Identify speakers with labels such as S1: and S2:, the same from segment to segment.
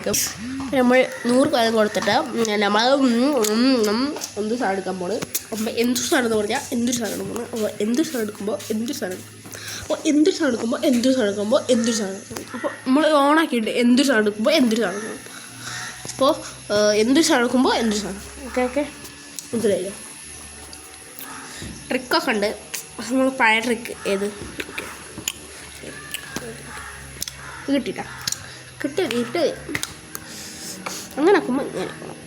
S1: ആയിരിക്കും. നമ്മൾ 100 കോയിൻ കൊടുത്തിട്ട് നമ്മൾ എന്ത് സാധനം എടുക്കാൻ പോകുന്നത്. അപ്പം എന്ത് സാധനം എന്ന് പറഞ്ഞാൽ എന്തൊരു സാധനം എടുക്കണം. അപ്പോൾ എന്തൊരു സാധനം എടുക്കുമ്പോൾ എന്തൊരു സാധനം അപ്പോൾ എന്തൊരു സാധനം എടുക്കുമ്പോൾ എന്തൊരു സാധനം എടുക്കുമ്പോൾ എന്തൊരു സാധനം എടുക്കും. അപ്പോൾ നമ്മൾ ഓണാക്കിയിട്ട് എന്തൊരു സാധനം എടുക്കുമ്പോൾ എന്തൊരു സാധനം എടുക്കും. അപ്പോൾ എന്തൊരു സാധനം എടുക്കുമ്പോൾ എന്തൊരു സാധനം. ഓക്കെ മനസ്സിലായില്ലോ. ട്രിക്കൊക്കെ ഉണ്ട്. നമ്മൾ പഴയ ട്രിക്ക് ഏത് കിട്ടിയിട്ടാ കിട്ടി അങ്ങനെ ആക്കുമ്പോൾ ഇങ്ങനെ പോകണം.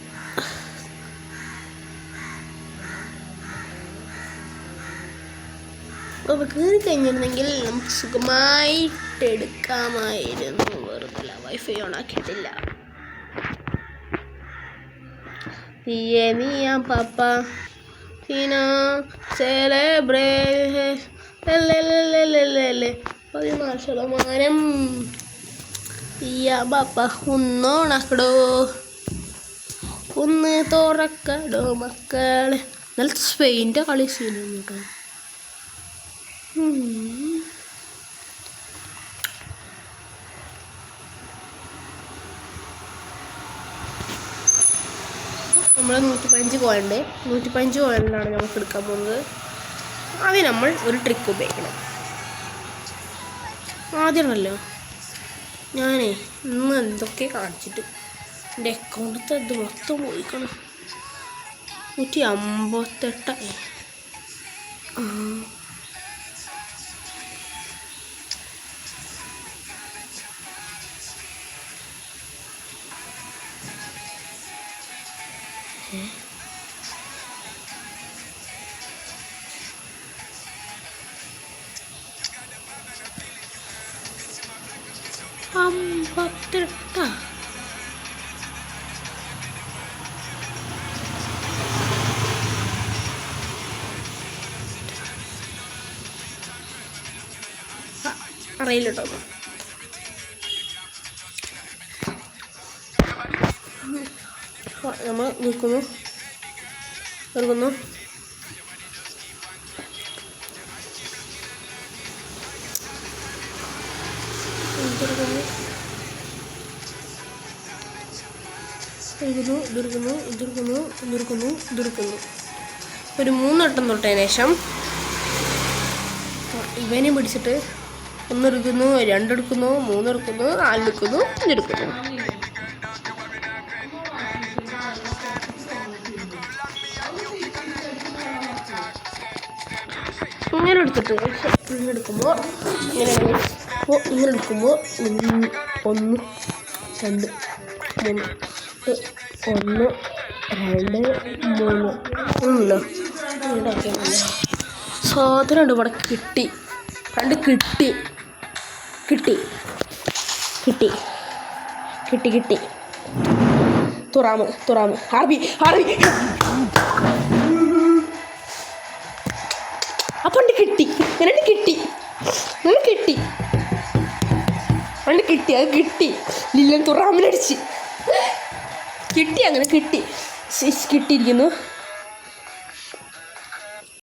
S1: അപ്പോൾ കയറി കഴിഞ്ഞിരുന്നെങ്കിൽ നമുക്ക് സുഖമായിട്ട് എടുക്കാമായിരുന്നു. വെറുതെ വൈഫൈ ഓൺ ആക്കിയിട്ടില്ല. Mia papá Tina celebrate ശതമാനം ബാപ്പ ഒന്നോണക്കടോ ഒന്ന് തുറക്കടോ മക്കളെ. നല്ല സ്പെയിൻ്റെ കളി സീനും കേട്ടോ. നമ്മൾ 115 കോയിനുണ്ട്. 115 കോയിനിലാണ് നമുക്ക് എടുക്കാൻ പോകുന്നത്. ആദ്യം നമ്മൾ ഒരു ട്രിക്ക് ഉപയോഗിക്കണം. ആദ്യമാണല്ലോ ഞാനേ ഇന്ന് എന്തൊക്കെ കാണിച്ചിട്ട് എൻ്റെ അക്കൗണ്ടത്തെ ഇത് മൊത്തം പോയിക്കണം. 158 58 അറിയില്ല കേട്ടോ. നമ്മൾ നിൽക്കുന്നു എടുക്കുന്നു. ഇതെടുക്കുന്നു. ഒരു 3 വട്ടം തൊട്ടതിന് ശേഷം ഇവനെ പിടിച്ചിട്ട് 1 എടുക്കുന്നു, 2 എടുക്കുന്നു, 3 എടുക്കുന്നു, 4 എടുക്കുന്നു, 5 എടുക്കുന്നു. ഇങ്ങനെ എടുത്തിട്ട് ഇങ്ങനെ എടുക്കുമ്പോൾ 1 2 3 ഉണ്ടല്ലോ. സാധനം ഇവിടെ കിട്ടി തുറാമ് അറബി അപ്പം കിട്ടി അത് കിട്ടി. ലില്ലൻ തുറാമിനടിച്ച് കിട്ടി. അങ്ങനെ കിട്ടിയിരിക്കുന്നു.